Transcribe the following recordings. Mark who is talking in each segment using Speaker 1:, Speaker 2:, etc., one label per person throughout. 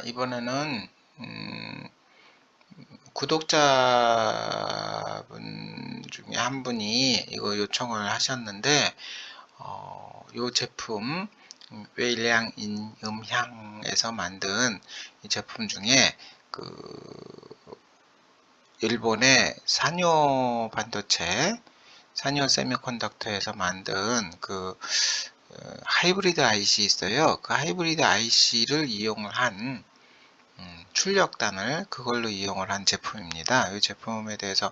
Speaker 1: 이번에는 구독자분 중에 한 분이 이거 요청을 하셨는데, 이 제품 웨일량 음향에서 만든 이 제품 중에 일본의 산요 반도체, 산요 세미컨덕터에서 만든 하이브리드 IC 있어요. 그 하이브리드 IC를 이용을 한 출력단을 그걸로 이용을 한 제품입니다. 이 제품에 대해서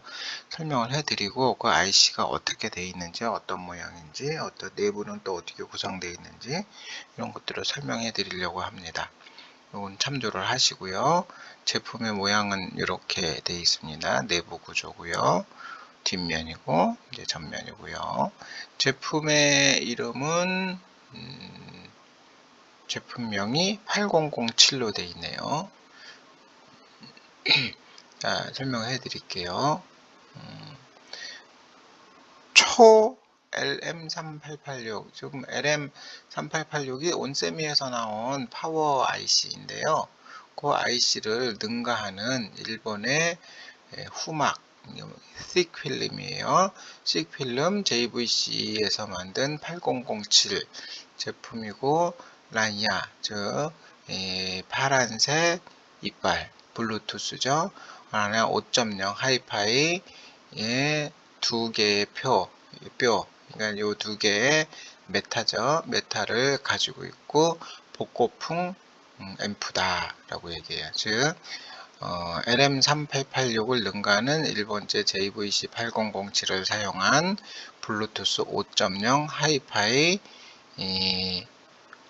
Speaker 1: 설명을 해드리고, 그 IC가 어떻게 되어 있는지, 어떤 모양인지, 어떤 내부는 또 어떻게 구성되어 있는지, 이런 것들을 설명해 드리려고 합니다. 이건 참조를 하시고요. 제품의 모양은 이렇게 되어 있습니다. 내부 구조고요. 뒷면이고 이제 전면이고요. 제품의 이름은 제품명이 8007로 되어 있네요. 자, 설명해 드릴게요. 초 LM3886, 지금 LM3886이 온세미에서 나온 파워 IC인데요. 그 IC를 능가하는 일본의 후막 틱필름이에요. 틱필름 JVC에서 만든 8007 제품이고, 라이아, 즉 파란색 이빨 블루투스죠. 안에 5.0 하이파이 두 개의 뼈, 그러니까 요 두 개의 메타죠. 메타를 가지고 있고, 복고풍 앰프다라고 얘기해요. 즉 LM3886을 능가하는 일본제 JVC8007을 사용한 블루투스 5.0 하이파이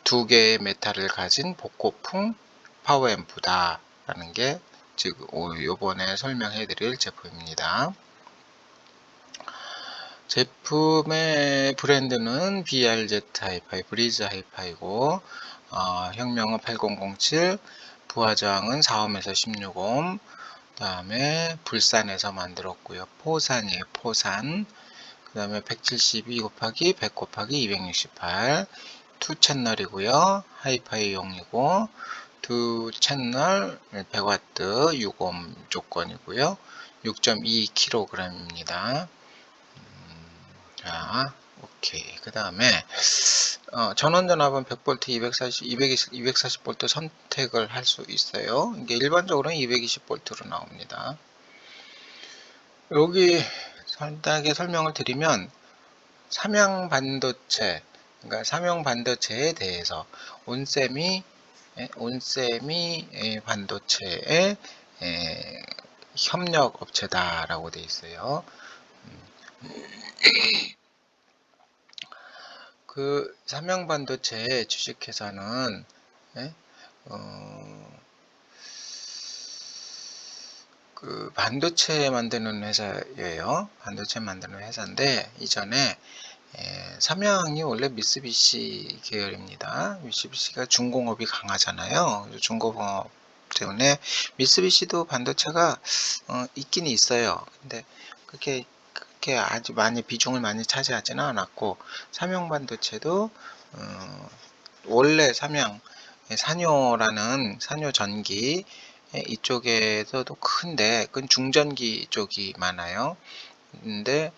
Speaker 1: 두 개의 메탈을 가진 복고풍 파워앰프다 라는 게 지금 요번에 설명해 드릴 제품입니다. 제품의 브랜드는 BRZ 하이파이, 브리즈 하이파이고, 형명은 8007, 부하저항은 4옴에서 16옴, 그 다음에 불산에서 만들었고요. 포산이에요, 포산. 그 다음에 172 곱하기 100 곱하기 268, 투 채널이고요. 하이파이용이고, 두 채널 100W 6옴 조건이고요. 6.2kg입니다. 자, 오케이. 그 다음에 전원전압은 100V, 240V 선택을 할 수 있어요. 이게 일반적으로는 220V로 나옵니다. 여기 간단하게 설명을 드리면, 삼양 반도체, 그러니까 삼양 반도체에 대해서 온세미 반도체의 협력 업체다라고 되어 있어요. 그 삼양반도체 주식회사는 그 반도체 만드는 회사예요. 반도체 만드는 회사인데, 이전에 삼양이 원래 미쓰비시 계열입니다. 미쓰비시가 중공업이 강하잖아요. 중공업 때문에 미쓰비시도 반도체가 있긴 있어요. 근데 그렇게 아주 비중을 많이 차지하지는 않았고, 삼양반도체도 원래 삼양 산요라는 산요전기 이쪽에서도 큰데, 그건 중전기 쪽이 많아요. 근데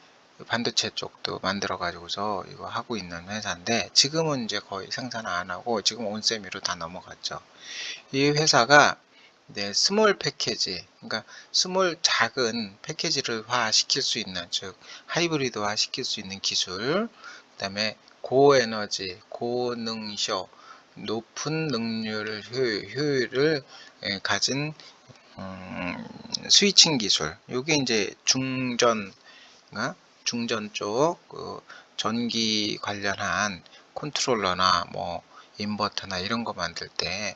Speaker 1: 반도체 쪽도 만들어 가지고서 이거 하고 있는 회사인데, 지금은 이제 거의 생산 안 하고 지금 온세미로 다 넘어갔죠. 이 회사가 스몰 패키지, 그러니까 스몰 작은 패키지를화 시킬 수 있는, 즉 하이브리드화 시킬 수 있는 기술, 그 다음에 고에너지, 고능쇼, 높은 능률 효율을 가진 스위칭 기술. 이게 이제 중전 쪽 전기 관련한 컨트롤러나 뭐 인버터나 이런 거 만들 때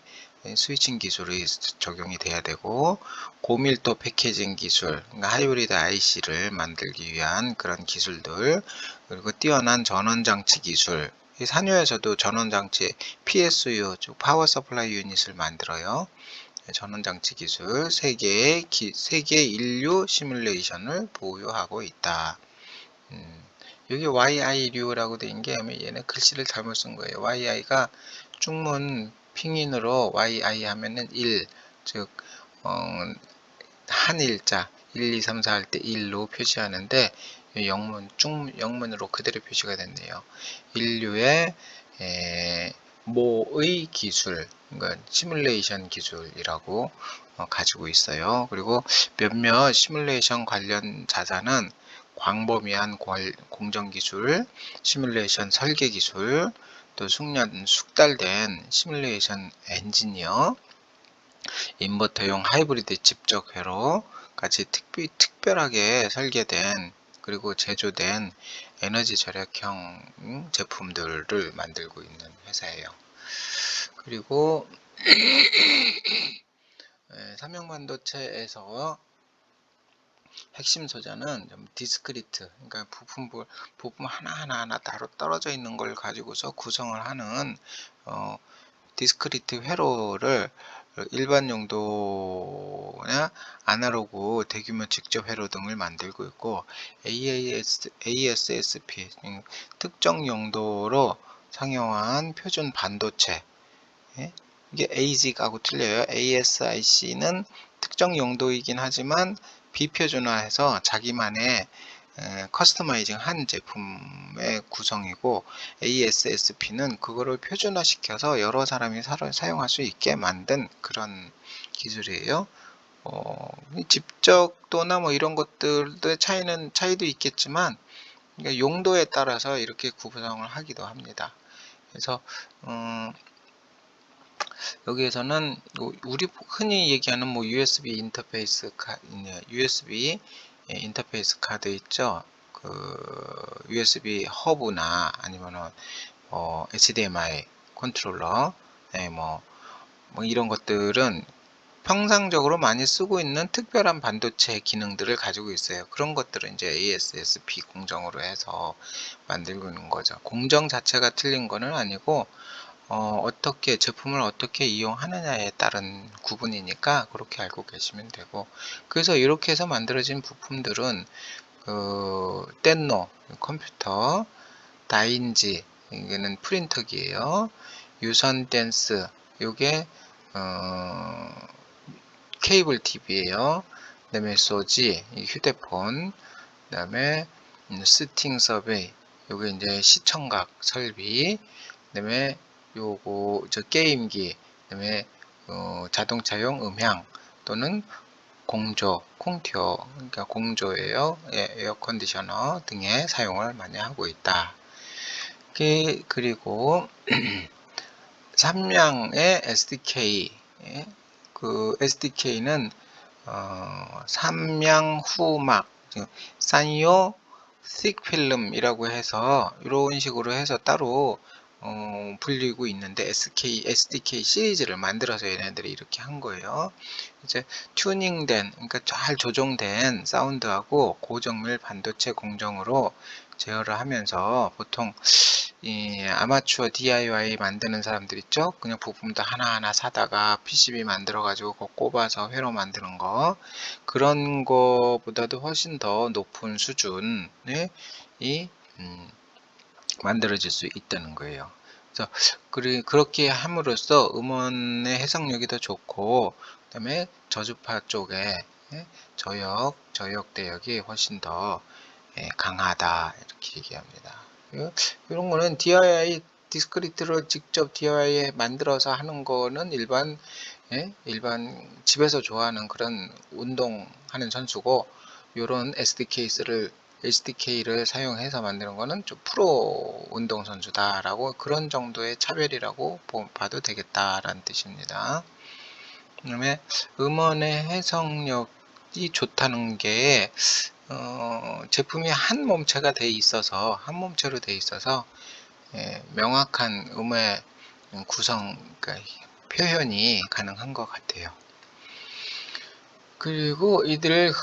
Speaker 1: 스위칭 기술이 적용이 돼야 되고, 고밀도 패키징 기술, 그러니까 하이브리드 IC를 만들기 위한 그런 기술들, 그리고 뛰어난 전원장치 기술. 이 산요에서도 전원장치 PSU, 즉 파워 서플라이 유닛을 만들어요. 전원장치 기술 3개의 인류 시뮬레이션을 보유하고 있다. 여기 YI류라고 된 게 얘네 글씨를 잘못 쓴 거예요. YI가 중문 핑인으로 YI 하면은 1, 즉 한 일자 1, 2, 3, 4 할 때 1로 표시하는데 영문으로 그대로 표시가 됐네요. 인류의 모의 기술, 그러니까 시뮬레이션 기술이라고 가지고 있어요. 그리고 몇몇 시뮬레이션 관련 자산은 광범위한 공정 기술, 시뮬레이션 설계 기술, 또 숙달된 시뮬레이션 엔지니어, 인버터용 하이브리드 집적 회로까지 특별하게 설계된 그리고 제조된 에너지 절약형 제품들을 만들고 있는 회사예요. 그리고 삼성반도체에서 핵심 소재는 디스크리트, 그러니까 부품 하나하나 따로 떨어져 있는 걸 가지고서 구성을 하는 디스크리트 회로를 일반 용도나 아날로그 대규모 직접 회로 등을 만들고 있고, ASSP 특정 용도로 상용화한 표준 반도체, 이게 ASIC하고 틀려요. ASIC는 특정 용도이긴 하지만 비표준화해서 자기만의 커스터마이징 한 제품의 구성이고, ASSP는 그거를 표준화 시켜서 여러 사람이 사용할 수 있게 만든 그런 기술이에요. 집적도나 뭐 이런 것들의 차이도 있겠지만, 그러니까 용도에 따라서 이렇게 구성을 하기도 합니다. 그래서 여기에서는 우리 흔히 얘기하는 뭐 USB 인터페이스 카드 있죠. 그 USB 허브나 아니면은 HDMI 컨트롤러, 뭐 이런 것들은 평상적으로 많이 쓰고 있는 특별한 반도체 기능들을 가지고 있어요. 그런 것들은 이제 ASSP 공정으로 해서 만들고 있는 거죠. 공정 자체가 틀린 거는 아니고 어떻게 제품을 어떻게 이용하느냐에 따른 구분이니까 그렇게 알고 계시면 되고, 그래서 이렇게 해서 만들어진 부품들은 뗏노 컴퓨터, 다인지 이게는 프린터기예요. 유선 댄스 요게 케이블 TV예요. 그다음에 소지 휴대폰, 그다음에 스팅 서베이 요게 이제 시청각 설비, 그다음에 요거 게임기, 그다음에 자동차용 음향 또는 공조, 콩티어, 그러니까 공조예요. 에어 컨디셔너 등의 사용을 많이 하고 있다. 그리고 삼양의 SDK, 그 SDK는 삼양후막, 산요 틱필름이라고 해서 이런 식으로 해서 따로 불리고 있는데, SDK 시리즈를 만들어서 얘네들이 이렇게 한 거예요. 이제 튜닝된, 그러니까 잘 조정된 사운드하고 고정밀 반도체 공정으로 제어를 하면서, 보통 이 아마추어 DIY 만드는 사람들 있죠. 그냥 부품도 하나하나 사다가 PCB 만들어 가지고 그거 꼽아서 회로 만드는 거, 그런 거보다도 훨씬 더 높은 수준의 만들어질 수 있다는 거예요. 그래서 그렇게 함으로써 음원의 해석력이 더 좋고, 그 다음에 저주파 쪽에 저역 대역이 훨씬 더 강하다, 이렇게 얘기합니다. 이런 거는 DIY 디스크리트로 직접 DIY 만들어서 하는 거는 일반 집에서 좋아하는 그런 운동하는 선수고, 이런 SDK를 사용해서 만드는 거는 좀 프로 운동선수다라고, 그런 정도의 차별이라고 봐도 되겠다라는 뜻입니다. 그 다음에 음원의 해석력이 좋다는 게 제품이 한 몸체로 돼 있어서 명확한 음의 구성, 그러니까 표현이 가능한 것 같아요. 그리고 이들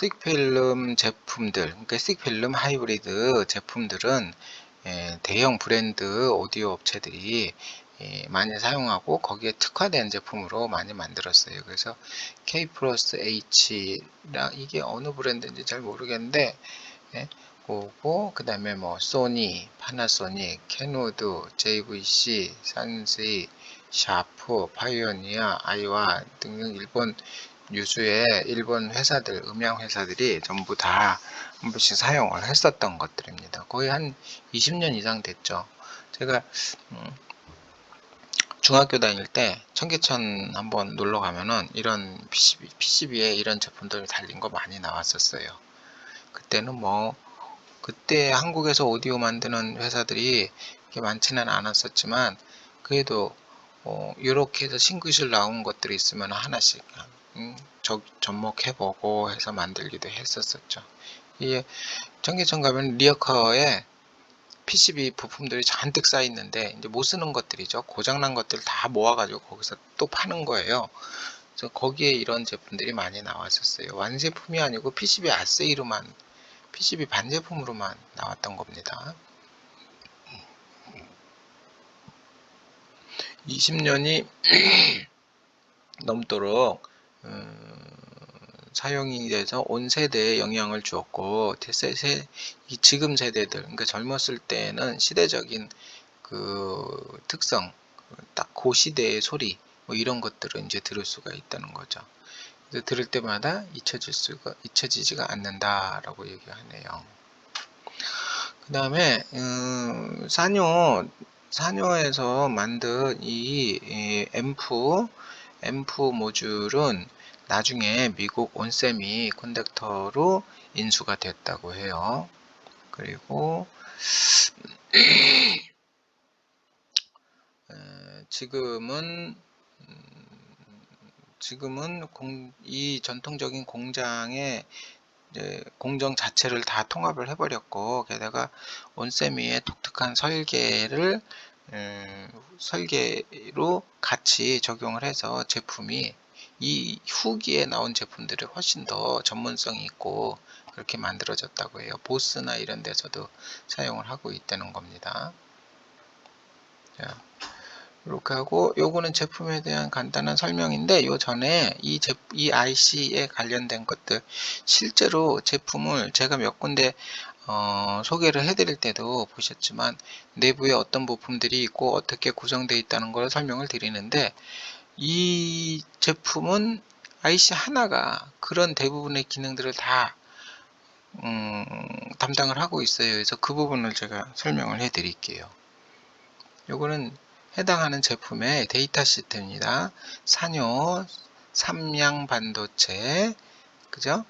Speaker 1: 틱필름 제품들, 그러니까 틱필름 하이브리드 제품들은 대형 브랜드 오디오 업체들이 많이 사용하고 거기에 특화된 제품으로 많이 만들었어요. 그래서 K 플러스 H라, 이게 어느 브랜드인지 잘 모르겠는데 오고, 그 다음에 뭐 소니, 파나소닉, 캐노드, JVC, 산세이, 샤프, 파이오니아, 아이와 등등 일본 유수의 일본 회사들, 음향 회사들이 전부 다 한 번씩 사용을 했었던 것들입니다. 거의 한 20년 이상 됐죠. 제가 중학교 다닐 때 청계천 한번 놀러 가면은 이런 PCB에 이런 제품들이 달린 거 많이 나왔었어요. 그때는 뭐 그때 한국에서 오디오 만드는 회사들이 이렇게 많지는 않았었지만 그래도 이렇게 해서 싱글실 나온 것들이 있으면 하나씩 접목해보고 해서 만들기도 했었었죠. 이게 청계천 가면 리어커에 PCB 부품들이 잔뜩 쌓여 있는데 이제 못 쓰는 것들이죠. 고장난 것들 다 모아가지고 거기서 또 파는 거예요. 그래서 거기에 이런 제품들이 많이 나왔었어요. 완제품이 아니고 PCB 아세이로만 PCB 반제품으로만 나왔던 겁니다. 20년이 넘도록 사용이 돼서 온 세대에 영향을 주었고 지금 세대들, 그러니까 젊었을 때는 시대적인 그 특성, 딱 그 시대의 소리 뭐 이런 것들을 이제 들을 수가 있다는 거죠. 그래서 들을 때마다 잊혀지지가 않는다라고 얘기하네요. 그 다음에 사뇨에서 만든 이 앰프 모듈은 나중에 미국 온세미 콘덕터로 인수가 됐다고 해요. 그리고 지금은 이 전통적인 공장의 공정 자체를 다 통합을 해버렸고, 게다가 온세미의 독특한 설계로 같이 적용을 해서 제품이 이 후기에 나온 제품들이 훨씬 더 전문성이 있고 그렇게 만들어졌다고 해요. 보스나 이런 데서도 사용을 하고 있다는 겁니다. 자, 이렇게 하고 요거는 제품에 대한 간단한 설명인데, 요 전에 이 IC에 관련된 것들 실제로 제품을 제가 몇 군데 소개를 해드릴 때도 보셨지만 내부에 어떤 부품들이 있고 어떻게 구성되어 있다는 걸 설명을 드리는데, 이 제품은 IC 하나가 그런 대부분의 기능들을 다 담당을 하고 있어요. 그래서 그 부분을 제가 설명을 해 드릴게요. 요거는 해당하는 제품의 데이터 시트입니다. 사뇨 삼양 반도체, 그죠?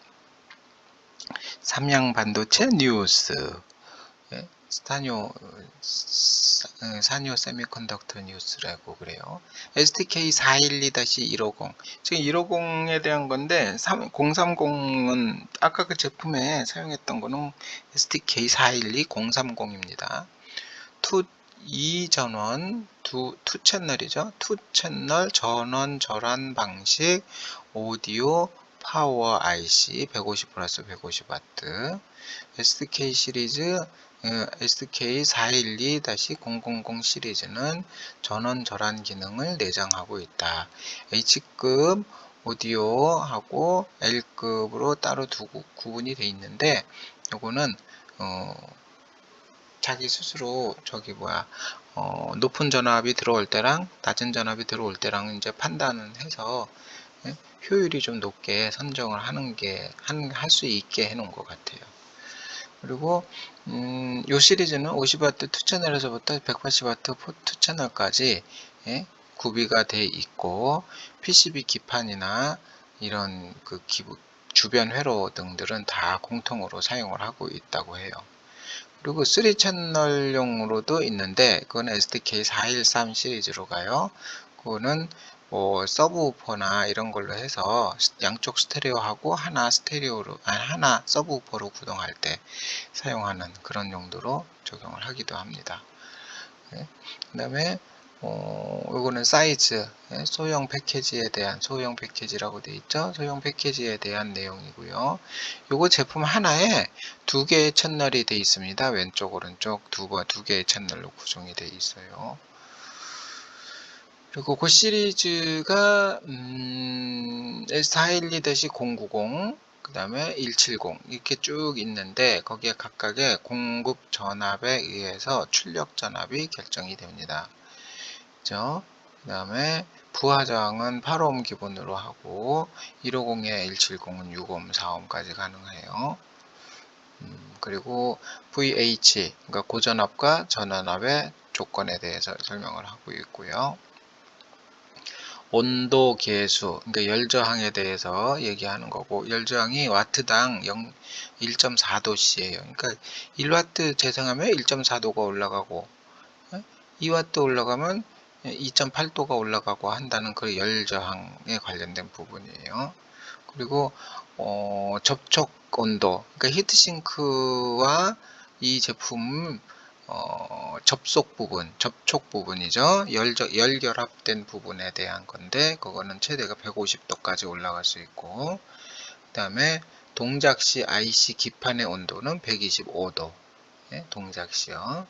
Speaker 1: 삼양 반도체 뉴스, 사뇨 세미컨덕터 뉴스라고 그래요. STK 412-150. 지금 150에 대한 건데 030은 아까 그 제품에 사용했던 거는 STK 412-030입니다. 이 전원 투 채널이죠. 투 채널 전원 절환 방식 오디오 파워 IC 150 플러스 150W SDK 시리즈 SDK 412-000 시리즈는 전원 절환 기능을 내장하고 있다. H급 오디오하고 L급으로 따로 구분이 되어 있는데, 요거는 자기 스스로 높은 전압이 들어올 때랑 낮은 전압이 들어올 때랑 이제 판단을 해서 효율이 좀 높게 선정을 할 수 있게 해 놓은 것 같아요. 그리고 이 시리즈는 50W 2채널에서부터 180W 2채널까지 구비가 되어 있고, PCB 기판이나 이런 그 주변 회로 등들은 다 공통으로 사용을 하고 있다고 해요. 그리고 3채널용으로도 있는데 그건 SDK 413 시리즈로 가요. 그거는 뭐 서브우퍼나 이런 걸로 해서 양쪽 스테레오하고 하나 서브우퍼로 구동할 때 사용하는 그런 용도로 적용을 하기도 합니다. 그 다음에 요거는 사이즈, 소형 패키지라고 되어 있죠. 소형 패키지에 대한 내용이고요. 요거 제품 하나에 2개의 채널이 되어 있습니다. 왼쪽 오른쪽 두 개의 채널로 구성이 되어 있어요. 그리고 그 시리즈가 S412-090, 그 다음에 170 이렇게 쭉 있는데 거기에 각각의 공급 전압에 의해서 출력 전압이 결정이 됩니다. 그죠? 그 다음에 부하저항은 8오hm 기본으로 하고 150에 170은 6오hm, 4ohm까지 가능해요. 그리고 VH, 그러니까 고전압과 전원압의 조건에 대해서 설명을 하고 있고요. 온도 계수, 그러니까 열저항에 대해서 얘기하는 거고, 열저항이 와트당 1.4도씨예요. 그러니까 1와트 재생하면 1.4도가 올라가고, 2와트 온라가면 2.8도가 올라가고 한다는 그 열저항에 관련된 부분이에요. 그리고 접촉 온도, 그러니까 히트싱크와 이 제품 접촉 부분이죠. 열결합된 부분에 대한 건데 그거는 최대가 150도까지 올라갈 수 있고, 그 다음에 동작 시 IC 기판의 온도는 125도, 동작 시요.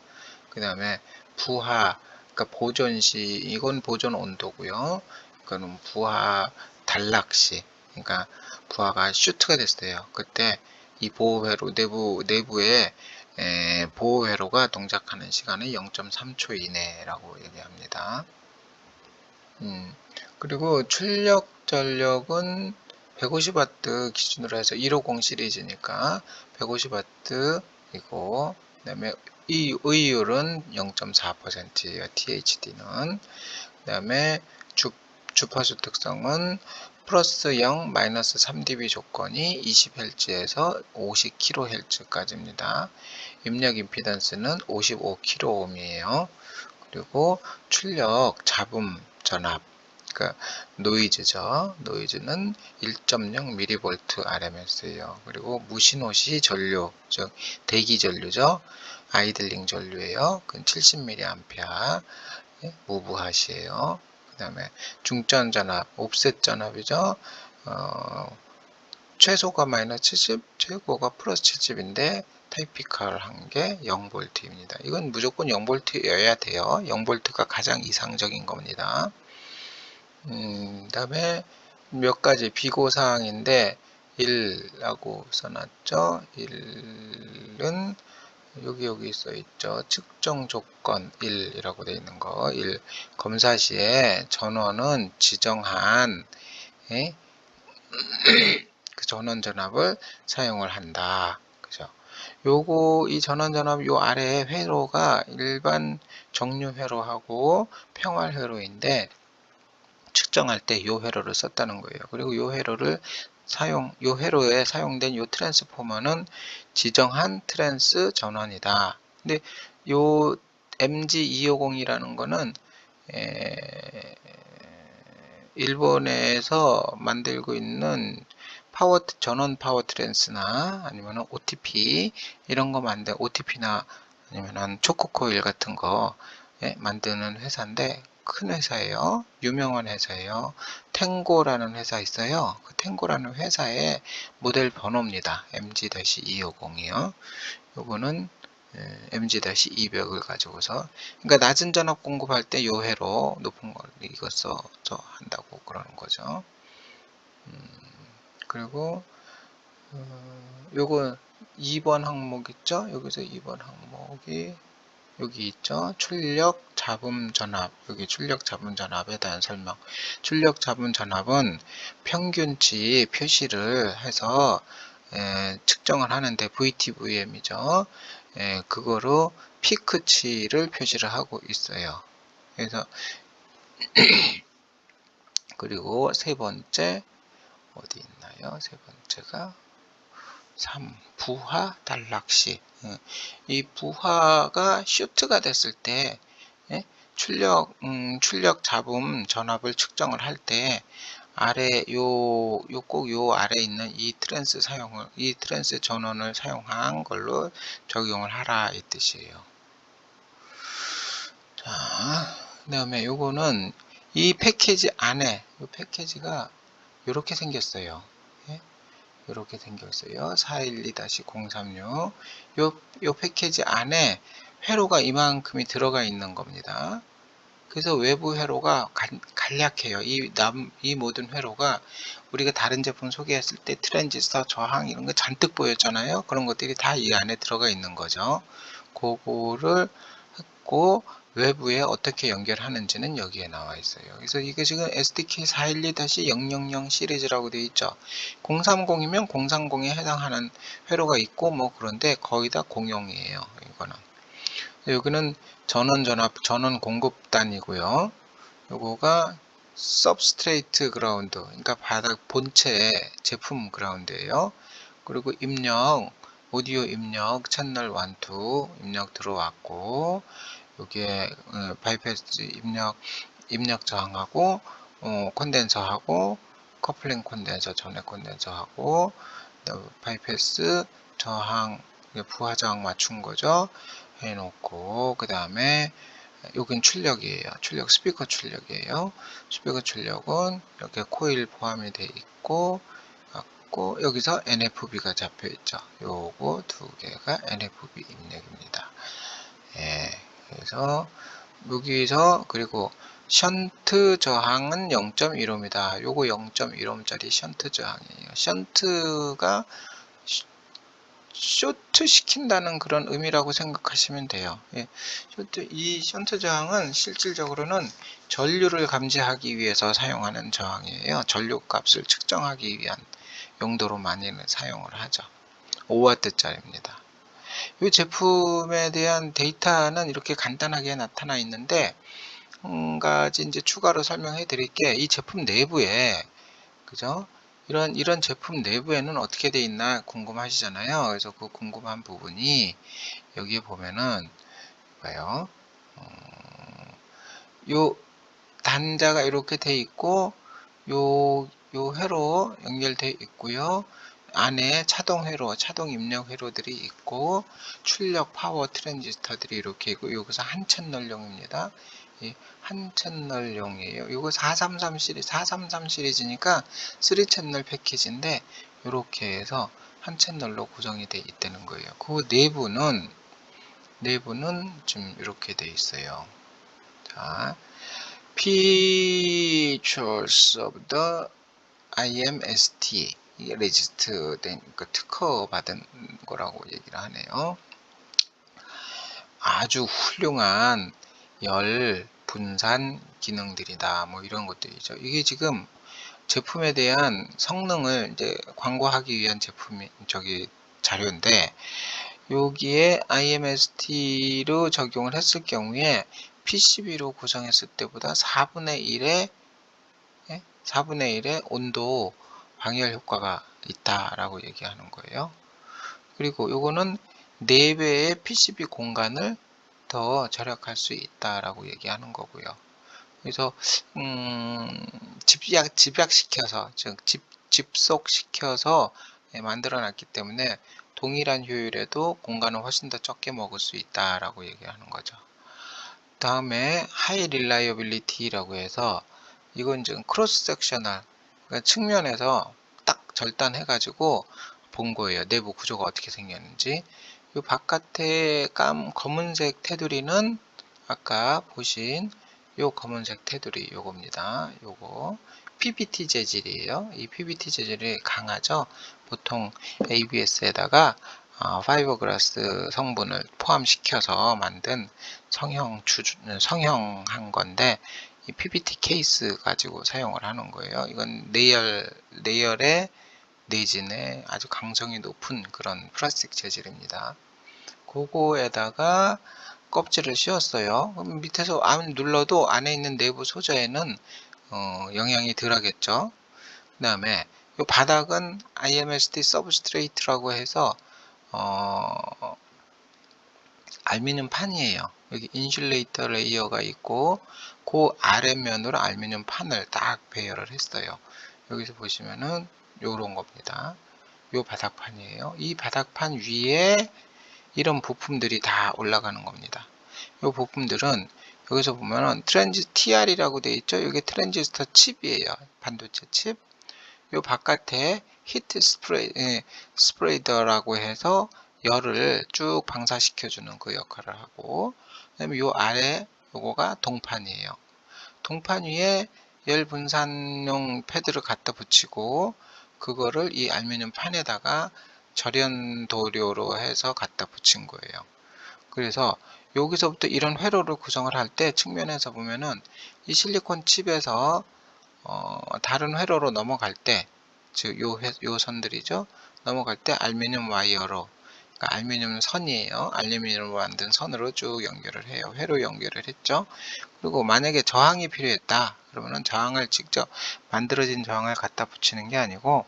Speaker 1: 그 다음에 부하, 그러니까 보존 시, 이건 보존 온도고요. 이거는 부하 단락 시, 그러니까 부하가 슈트가 됐어요. 그때 이 보호회로 내부에 보호회로가 동작하는 시간은 0.3초 이내라고 얘기합니다. 그리고 출력 전력은 150W 기준으로 해서 150 시리즈니까 150W이고, 그 다음에 이 의율은 0.4%예요. THD는. 그 다음에 주파수 특성은 플러스 0, 마이너스 3dB 조건이 20Hz에서 50kHz까지입니다. 입력 임피던스는 55kΩ이에요. 그리고 출력 잡음 전압, 그러니까 노이즈죠. 노이즈는 1.0mV RMS예요. 그리고 무신호시 전류, 즉 대기 전류죠. 아이들링 전류예요. 그건 70mA, 무브하시예요. 그 다음에 중점 전압, 옵셋 전압이죠. 최소가 마이너스 70, 최고가 플러스 70인데 타이피컬한 게 0V입니다. 이건 무조건 0V여야 돼요. 0V가 가장 이상적인 겁니다. 다음에 몇 가지 비고사항인데 1라고 써놨죠. 1은 여기 써 있죠. 측정 조건 1이라고 되어 있는 거. 1. 검사 시에 전원은 지정한 그 전원 전압을 사용을 한다. 그죠? 이 전원 전압 요 아래에 회로가 일반 정류 회로하고 평활 회로인데 측정할 때 요 회로를 썼다는 거예요. 그리고 요 회로에 사용된 요 트랜스포머는 지정한 트랜스 전원이다. 근데 요 MG250이라는 거는 일본에서 만들고 있는 전원 파워 트랜스나 아니면 OTP 이런 거 OTP나 아니면 초코코일 같은 거 만드는 회사인데 큰 회사예요. 유명한 회사예요. 탱고라는 회사 있어요. 그 탱고라는 회사의 모델 번호입니다. MG-250이요. 요거는 MG-200을 가지고서, 그러니까 낮은 전압 공급할 때 요 회로, 높은 걸 이거 써서 한다고 그러는 거죠. 그리고 요거 2번 항목 있죠? 여기서 2번 항목이 여기 있죠. 출력 잡음 전압. 여기 출력 잡음 전압에 대한 설명. 출력 잡음 전압은 평균치 표시를 해서 측정을 하는데 VTVM이죠. 그거로 피크치를 표시를 하고 있어요. 그래서 그리고 세 번째 어디 있나요? 세 번째가 3. 부하 단락시. 이 부하가 슈트가 됐을 때 출력 잡음 전압을 측정을 할 때 아래 꼭 요 아래 있는 이 트랜스 전원을 사용한 걸로 적용을 하라 이 뜻이에요. 자, 그다음에 요거는 이 패키지 안에 이 패키지가 이렇게 생겼어요. 이렇게 생겼어요. 412-036. 요 패키지 안에 회로가 이만큼이 들어가 있는 겁니다. 그래서 외부 회로가 간략해요. 이 모든 회로가 우리가 다른 제품 소개했을 때 트랜지스터 저항 이런 거 잔뜩 보였잖아요. 그런 것들이 다 이 안에 들어가 있는 거죠. 그거를 했고, 외부에 어떻게 연결하는지는 여기에 나와 있어요. 그래서 이게 지금 SDK 412-000 시리즈라고 되어 있죠. 030이면 030에 해당하는 회로가 있고 뭐 그런데 거의 다 공용이에요. 이거는. 여기는 전원 공급단이고요. 요거가 substrate 그라운드, 그러니까 바닥 본체 제품 그라운드예요. 그리고 입력, 오디오 입력 채널 1, 2 입력 들어왔고, 여기에 바이패스 입력 저항하고 콘덴서하고 커플링 콘덴서, 전해 콘덴서하고 바이패스 저항, 부하 저항 맞춘 거죠. 해놓고 그 다음에 여긴 출력이에요. 출력 스피커 출력이에요. 스피커 출력은 이렇게 코일 포함이 되어 있고, 여기서 NFB가 잡혀 있죠. 요거 두 개가 NFB 입력입니다. 예, 그래서 여기서 그리고 션트 저항은 0.15입니다. 요거 0.15짜리 션트 저항이에요. 션트가 쇼트 시킨다는 그런 의미라고 생각하시면 돼요. 예, 이 션트 저항은 실질적으로는 전류를 감지하기 위해서 사용하는 저항이에요. 전류 값을 측정하기 위한 용도로 많이는 사용을 하죠. 5W짜리입니다. 이 제품에 대한 데이터는 이렇게 간단하게 나타나 있는데, 한 가지 이제 추가로 설명해 드릴게. 이 제품 내부에, 그죠? 이런 제품 내부에는 어떻게 돼 있나 궁금하시잖아요. 그래서 그 궁금한 부분이 여기에 보면은 봐요. 요 단자가 이렇게 돼 있고, 요 회로 연결돼 있고요. 안에 차동 회로, 차동 입력 회로들이 있고, 출력 파워 트랜지스터들이 이렇게 있고, 여기서 한 채널용입니다. 한 채널용이에요. 이거 433 시리즈니까 3채널 패키지인데, 이렇게 해서 한 채널로 구성이 되어 있다는 거예요. 그 내부는 지금 이렇게 되어 있어요. 자, Features of the IMST, 이게 레지스트된 특허 받은 거라고 얘기를 하네요. 아주 훌륭한 열 분산 기능들이다, 뭐 이런 것들이죠. 이게 지금 제품에 대한 성능을 이제 광고하기 위한 자료인데, 여기에 IMST로 적용을 했을 경우에 PCB로 구성했을 때보다 4분의 1의 온도 방열 효과가 있다라고 얘기하는 거예요. 그리고 요거는 4배의 PCB 공간을 더 절약할 수 있다라고 얘기하는 거고요. 그래서 집약시켜서, 즉 집속시켜서 만들어 놨기 때문에 동일한 효율에도 공간을 훨씬 더 적게 먹을 수 있다라고 얘기하는 거죠. 다음에 하이 릴라이어빌리티라고 해서, 이건 지금 크로스 섹셔널, 그러니까 측면에서 딱 절단해 가지고 본 거예요. 내부 구조가 어떻게 생겼는지. 이 바깥에 검은색 테두리는 아까 보신 요 검은색 테두리, 요겁니다. 요거 PBT 재질이에요. 이 PBT 재질이 강하죠. 보통 ABS에다가 파이버그라스 성분을 포함시켜서 만든 성형한 건데, 이 PBT 케이스 가지고 사용을 하는 거예요. 이건 내열의 내진에 아주 강성이 높은 그런 플라스틱 재질입니다. 그거에다가 껍질을 씌웠어요. 그럼 밑에서 안 눌러도 안에 있는 내부 소재에는 영향이 덜 하겠죠. 그 다음에 이 바닥은 IMST 서브스트레이트라고 해서 알루미늄 판이에요. 여기 인슐레이터 레이어가 있고, 그 아랫면으로 알루미늄 판을 딱 배열을 했어요. 여기서 보시면은 요런 겁니다. 요 바닥판이에요. 이 바닥판 위에 이런 부품들이 다 올라가는 겁니다. 이 부품들은 여기서 보면은 TR이라고 되어 있죠. 이게 트랜지스터 칩이에요. 반도체 칩. 이 바깥에 히트 스프레이더라고 해서 열을 쭉 방사시켜주는 그 역할을 하고, 그 다음에 이 아래 요거가 동판이에요. 동판 위에 열 분산용 패드를 갖다 붙이고 그거를 이 알루미늄 판에다가 절연 도료로 해서 갖다 붙인 거예요. 그래서 여기서부터 이런 회로를 구성을 할 때 측면에서 보면은 이 실리콘 칩에서 다른 회로로 넘어갈 때, 즉 요 선들이죠. 넘어갈 때 알루미늄 와이어로, 그러니까 알루미늄 선이에요. 알루미늄으로 만든 선으로 쭉 연결을 해요. 회로 연결을 했죠. 그리고 만약에 저항이 필요했다 그러면은 저항을 직접 만들어진 저항을 갖다 붙이는 게 아니고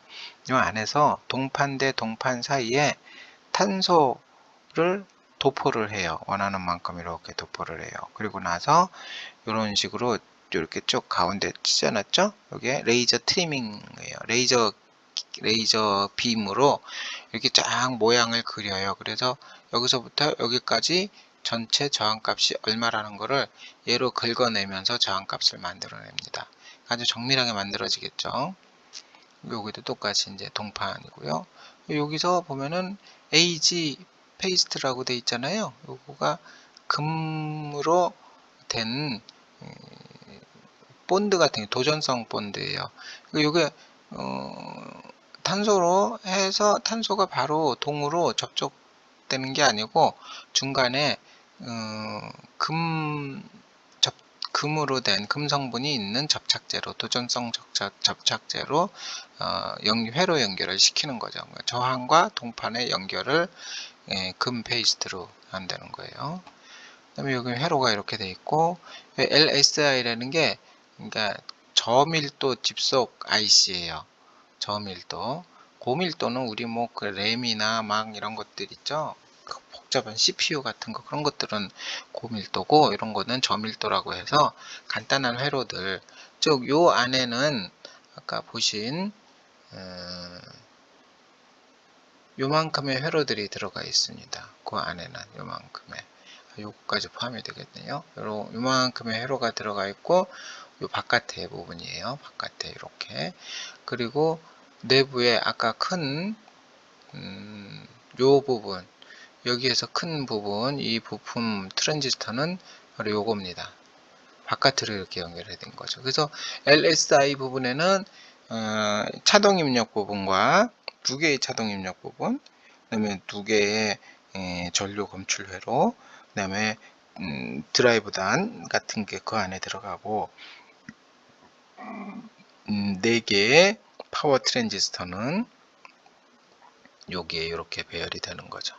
Speaker 1: 이 안에서 동판 대 동판 사이에 탄소를 도포를 해요. 원하는 만큼 이렇게 도포를 해요. 그리고 나서 이런 식으로 이렇게 쭉 가운데 찢어놨죠. 여기에 레이저 트리밍이에요. 레이저 빔으로 이렇게 쫙 모양을 그려요. 그래서 여기서부터 여기까지 전체 저항값이 얼마라는 거를 얘로 긁어내면서 저항값을 만들어냅니다. 아주 정밀하게 만들어지겠죠. 여기도 똑같이 이제 동판이고요. 여기서 보면은 AG 페이스트라고 돼 있잖아요. 요거가 금으로 된 본드 같은 게 도전성 본드예요. 이게 탄소로 해서 탄소가 바로 동으로 접촉되는 게 아니고 중간에 금으로 된 금 성분이 있는 접착제로 도전성 접착제로 회로 연결을 시키는 거죠. 저항과 동판의 연결을 금 페이스트로 한다는 거예요. 그다음에 여기 회로가 이렇게 돼 있고 LSI라는 게 그러니까 저밀도 집속 IC예요. 저밀도. 고밀도는 우리 뭐 그 램이나 막 이런 것들 있죠. 그 복잡한 CPU 같은 거 그런 것들은 고밀도고 이런 거는 저밀도라고 해서 간단한 회로들. 즉 요 안에는 아까 보신 요만큼의 회로들이 들어가 있습니다. 그 안에는 요만큼의 요거까지 포함이 되겠네요. 요만큼의 회로가 들어가 있고 요 바깥에 부분이에요. 바깥에 이렇게. 그리고 내부에 아까 큰 요 부분 여기에서 큰 부분 이 부품 트랜지스터는 바로 요겁니다. 바깥으로 이렇게 연결이 된 거죠. 그래서 LSI 부분에는 차동 입력 부분과 두 개의 차동 입력 부분, 그다음에 두 개의 전류 검출 회로, 그다음에 드라이브단 같은 게 그 안에 들어가고 네 개의 파워 트랜지스터는 여기에 이렇게 배열이 되는 거죠.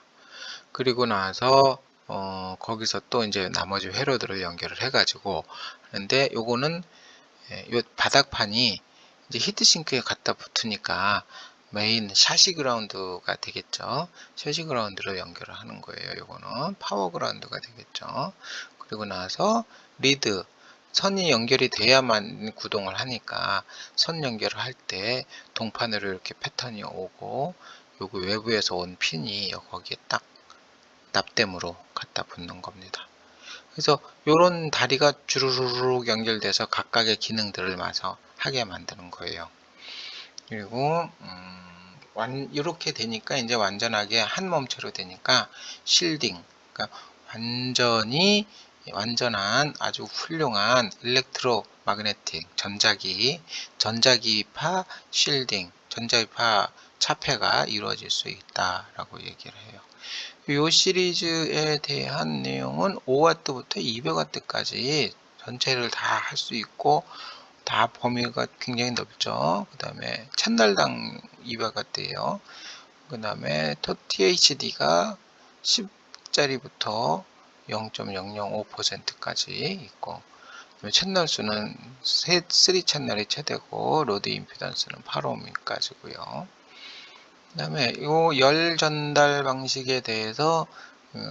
Speaker 1: 그리고 나서 거기서 또 이제 나머지 회로들을 연결을 해가지고 하는데 요거는 요 바닥판이 이제 히트싱크에 갖다 붙으니까 메인 샤시 그라운드가 되겠죠. 샤시 그라운드로 연결을 하는 거예요. 요거는 파워 그라운드가 되겠죠. 그리고 나서 리드 선이 연결이 돼야만 구동을 하니까 선 연결을 할 때 동판으로 이렇게 패턴이 오고 요거 외부에서 온 핀이 거기에 딱 납땜으로 갖다 붙는 겁니다. 그래서 이런 다리가 주르륵 연결돼서 각각의 기능들을 마저 하게 만드는 거예요. 그리고 이렇게 되니까 이제 완전하게 한 몸체로 되니까 실딩, 그러니까 완전한 아주 훌륭한 일렉트로 마그네틱 전자기파 실딩, 전자기파 차폐가 이루어질 수 있다라고 얘기를 해요. 이 시리즈에 대한 내용은 5W부터 200W까지 전체를 다 할 수 있고 다 범위가 굉장히 넓죠. 그 다음에 채널당 200W예요. 그 다음에 THD가 10짜리부터 0.005%까지 있고 채널 수는 3채널이 최대고 로드 임피던스는 8ohm까지고요. 그 다음에 이 열 전달 방식에 대해서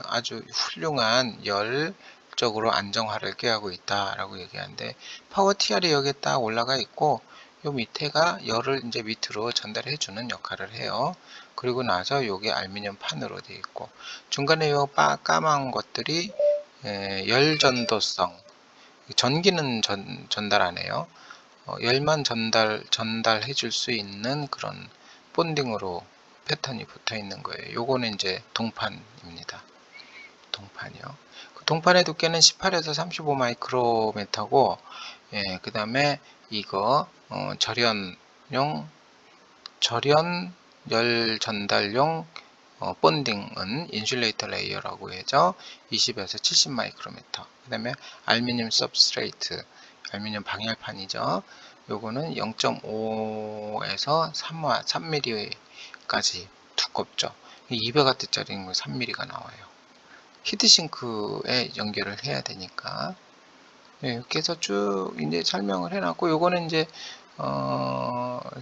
Speaker 1: 아주 훌륭한 열적으로 안정화를 꾀하고 있다라고 얘기하는데 파워 TR이 여기에 딱 올라가 있고 요 밑에가 열을 이제 밑으로 전달해 주는 역할을 해요. 그리고 나서 요게 알루미늄 판으로 되어 있고 중간에 요 까만 것들이 열 전도성 전기는 전달 안 해요. 열만 전달해 줄 수 있는 그런 본딩으로 패턴이 붙어 있는 거예요. 요거는 이제 동판입니다. 동판이요. 동판의 두께는 18에서 35 마이크로미터고, 예, 그 다음에 이거 절연 열 전달용 본딩은 인슐레이터 레이어라고 해서 20에서 70 마이크로미터. 그 다음에 알루미늄 서브스트레이트, 알루미늄 방열판이죠. 요거는 0.5에서 3mm까지 두껍죠. 200W짜리는 3mm가 나와요. 히트싱크에 연결을 해야 되니까. 네, 이렇게 해서 쭉 이제 설명을 해놨고, 요거는 이제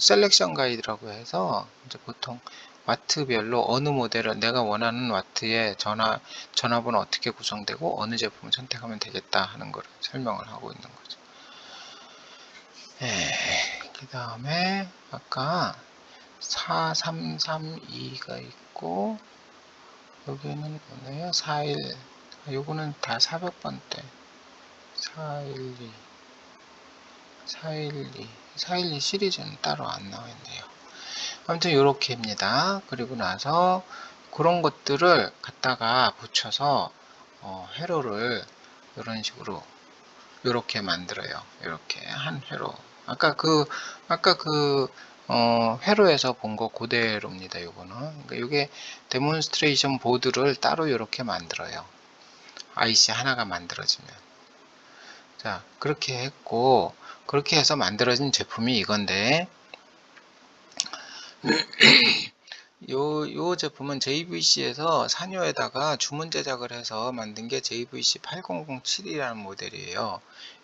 Speaker 1: 셀렉션 가이드라고 해서 이제 보통 와트별로 어느 모델을 내가 원하는 와트의 전압은 어떻게 구성되고 어느 제품을 선택하면 되겠다 하는 걸 설명을 하고 있는 거죠. 그 다음에 아까 4332가 있고, 여기는 뭐네요? 41, 요거는 다 400번대. 412 412 시리즈는 따로 안 나와 있네요. 아무튼 요렇게입니다. 그리고 나서 그런 것들을 갖다가 붙여서 회로를 이런 식으로 요렇게 만들어요. 이렇게 한 회로. 아까 그 회로에서 본 거 그대로입니다. 요거는. 그러니까 요게 데몬스트레이션 보드를 따로 이렇게 만들어요. IC 하나가 만들어지면. 자, 그렇게 했고, 그렇게 해서 만들어진 제품이 이건데, 요 제품은 JVC에서 산요에다가 주문 제작을 해서 만든 게 JVC 8007이라는 모델이에요.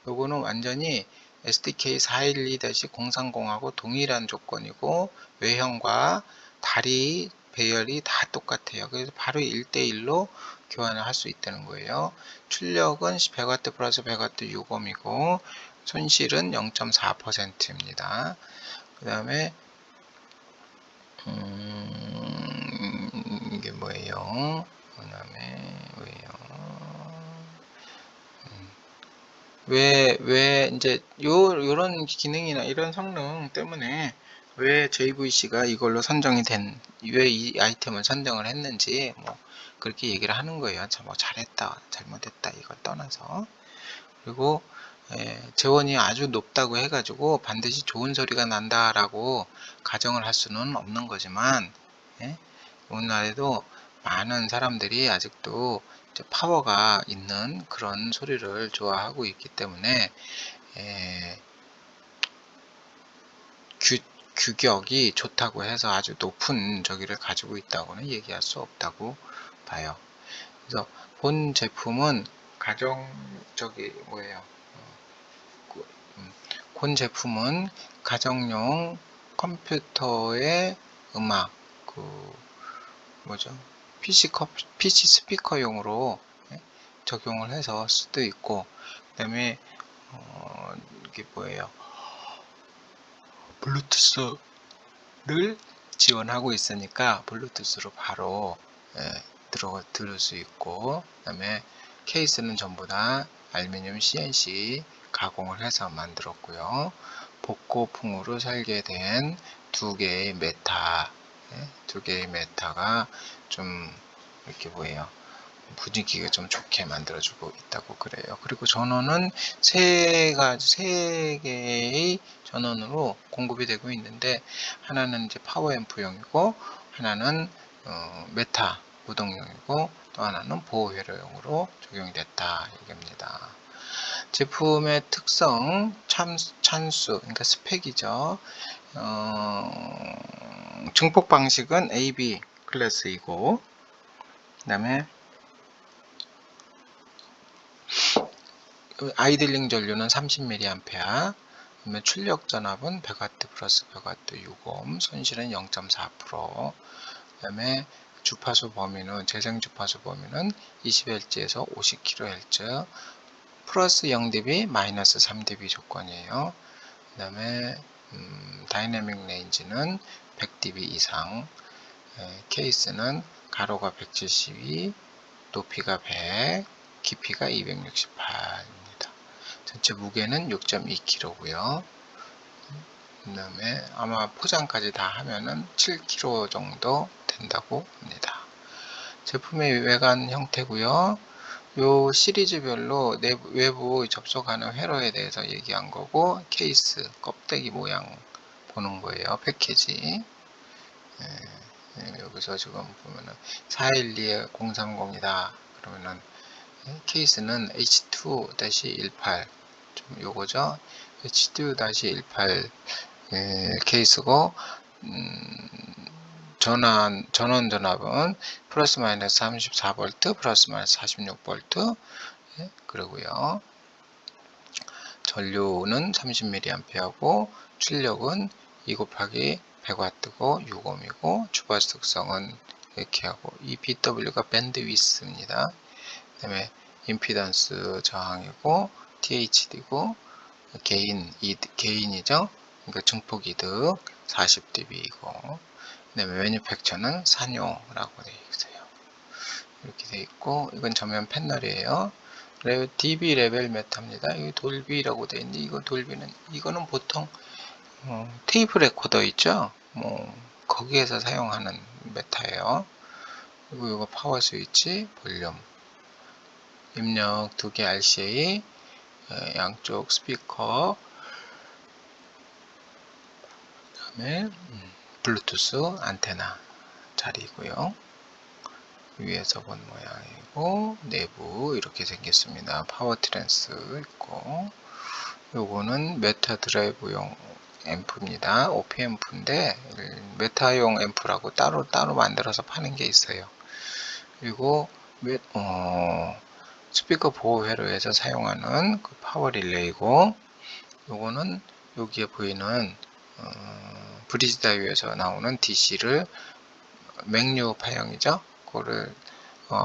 Speaker 1: 요거는 완전히 SDK 412-030하고 동일한 조건이고, 외형과 다리 배열이 다 똑같아요. 그래서 바로 1대1로 교환을 할 수 있다는 거예요. 출력은 100W 플러스 100W 유검이고, 손실은 0.4%입니다. 그 다음에 이게 뭐예요? 그 다음에 왜 이제 요런 기능이나 이런 성능 때문에 왜 JVC가 이걸로 선정이 왜 이 아이템을 선정을 했는지 뭐 그렇게 얘기를 하는 거예요. 뭐 잘했다 잘못했다 이걸 떠나서. 그리고 재원이 아주 높다고 해가지고 반드시 좋은 소리가 난다라고 가정을 할 수는 없는 거지만, 오늘날에도 많은 사람들이 아직도 파워가 있는 그런 소리를 좋아하고 있기 때문에 규격이 좋다고 해서 아주 높은 저기를 가지고 있다고는 얘기할 수 없다고 봐요. 그래서 본 제품은 본 제품은 가정용 컴퓨터의 음악, PC 스피커용으로 적용을 해서 수도 있고, 그 다음에 이게 뭐예요? 블루투스를 지원하고 있으니까 블루투스로 바로 들을 수 있고, 그 다음에 케이스는 전부 다 알루미늄 CNC 가공을 해서 만들었고요. 복고풍으로 설계된 두 개의 메타가 좀 이렇게 분위기가 좀 좋게 만들어주고 있다고 그래요. 그리고 전원은 세 개의 전원으로 공급이 되고 있는데, 하나는 이제 파워 앰프용이고, 하나는 메타 무동용이고, 또 하나는 보호 회로용으로 적용됐다 이겁니다. 제품의 특성, 찬수, 그러니까 스펙이죠. 증폭 방식은 AB 클래스이고, 그 다음에 아이들링 전류는 30mA, 출력 전압은 100W 플러스 100W 유검, 손실은 0.4%, 그 다음에 주파수 범위는, 재생 주파수 범위는 20Hz에서 50kHz, 플러스 0dB, 마이너스 3dB 조건이에요. 그 다음에 다이내믹 레인지는 100dB 이상, 케이스는 가로가 172, 높이가 100, 깊이가 268입니다. 전체 무게는 6.2kg고요. 그 다음에 아마 포장까지 다 하면은 7kg 정도 된다고 합니다. 제품의 외관 형태고요. 요 시리즈별로 외부 접속하는 회로에 대해서 얘기한 거고, 케이스, 껍데기 모양 보는 거예요. 패키지. 여기서 지금 보면은 412030이다. 그러면은 케이스는 H2-18 좀 요거죠. H2-18 케이스고, 전원 전압은 플러스 마이너스 34V, 플러스 마이너스 46V. 그리고요. 전류는 30mA하고 출력은 2 곱하기 100W고 6ohm이고 주파수 특성은 이렇게 하고, 이 BW가 밴드위스입니다. 그 다음에 임피던스 저항이고 THD고 게인이죠. 그러니까 증폭 이득 40dB이고, 그 다음에 매니팩처는 산요라고 되어 있어요. 이렇게 되어 있고, 이건 전면 패널이에요. DB 레벨 메타입니다. 이거 돌비라고 되어 있는데, 이거는 보통 테이프 레코더 있죠. 거기에서 사용하는 메타예요. 그리고 이거 파워 스위치, 볼륨, 입력 2개 RCA, 양쪽 스피커, 그 다음에 블루투스 안테나 자리고요. 위에서 본 모양이고, 내부 이렇게 생겼습니다. 파워 트랜스 있고, 요거는 메타 드라이브용 앰프입니다. OP 앰프인데 메타용 앰프라고 따로 만들어서 파는 게 있어요. 그리고 스피커 보호 회로에서 사용하는 그 파워 릴레이고, 요거는 여기에 보이는 브리지다이어에서 나오는 DC를 맥류파형이죠. 그거를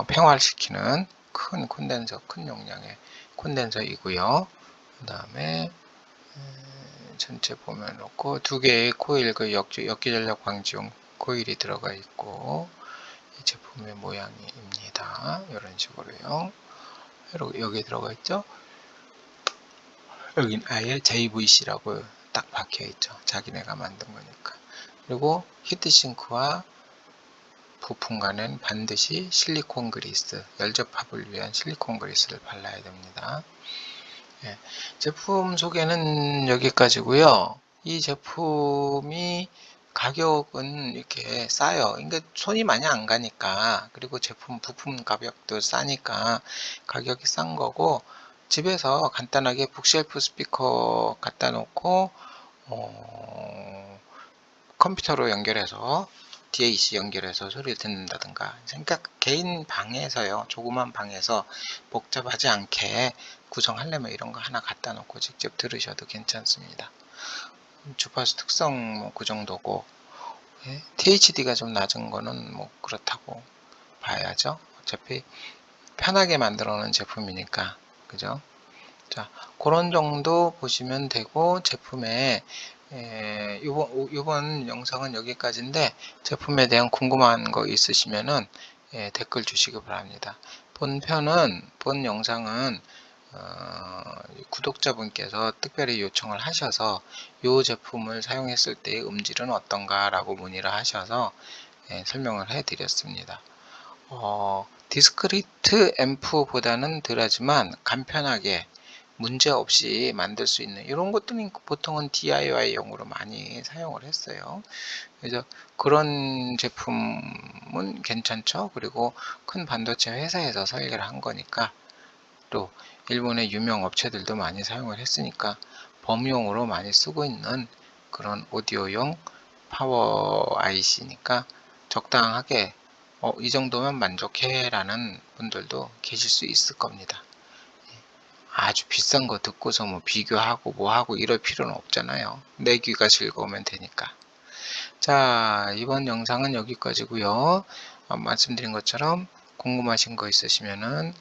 Speaker 1: 평활시키는 큰 콘덴서, 큰 용량의 콘덴서이고요. 그 다음에 전체 보면 놓고 2개의 코일, 그 역기전력 방지용 코일이 들어가 있고, 이 제품의 모양입니다. 이런 식으로요. 여기 들어가 있죠. 여긴 아예 JVC라고 딱 박혀 있죠. 자기네가 만든 거니까. 그리고 히트싱크와 부품과는 반드시 실리콘 그리스, 열접합을 위한 실리콘 그리스를 발라야 됩니다. 제품 소개는 여기까지고요. 이 제품이 가격은 이렇게 싸요. 그러니까 손이 많이 안 가니까, 그리고 부품 가격도 싸니까 가격이 싼 거고, 집에서 간단하게 북쉘프 스피커 갖다 놓고 컴퓨터로 연결해서 DAC 연결해서 소리를 듣는다든가, 그러니까 개인 방에서요, 조그만 방에서 복잡하지 않게 구성하려면 이런 거 하나 갖다 놓고 직접 들으셔도 괜찮습니다. 주파수 특성 그 정도고, THD가 좀 낮은 거는 그렇다고 봐야죠. 어차피 편하게 만들어 놓은 제품이니까, 그죠? 자, 그런 정도 보시면 되고, 제품에 이번 영상은 여기까지인데, 제품에 대한 궁금한 거 있으시면은 댓글 주시기 바랍니다. 본 영상은 구독자분께서 특별히 요청을 하셔서 이 제품을 사용했을 때의 음질은 어떤가 라고 문의를 하셔서 설명을 해 드렸습니다. 디스크리트 앰프보다는 덜하지만 간편하게 문제없이 만들 수 있는 이런 것들은 보통은 DIY용으로 많이 사용을 했어요. 그래서 그런 제품은 괜찮죠. 그리고 큰 반도체 회사에서 설계를 한 거니까, 또 일본의 유명 업체들도 많이 사용을 했으니까 범용으로 많이 쓰고 있는 그런 오디오용 파워 IC니까 적당하게 이 정도면 만족해 라는 분들도 계실 수 있을 겁니다. 아주 비싼 거 듣고서 비교하고 뭐하고 이럴 필요는 없잖아요. 내 귀가 즐거우면 되니까. 자, 이번 영상은 여기까지고요. 말씀드린 것처럼 궁금하신 거 있으시면은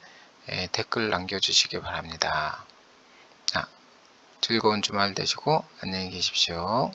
Speaker 1: 댓글 남겨주시기 바랍니다. 즐거운 주말 되시고 안녕히 계십시오.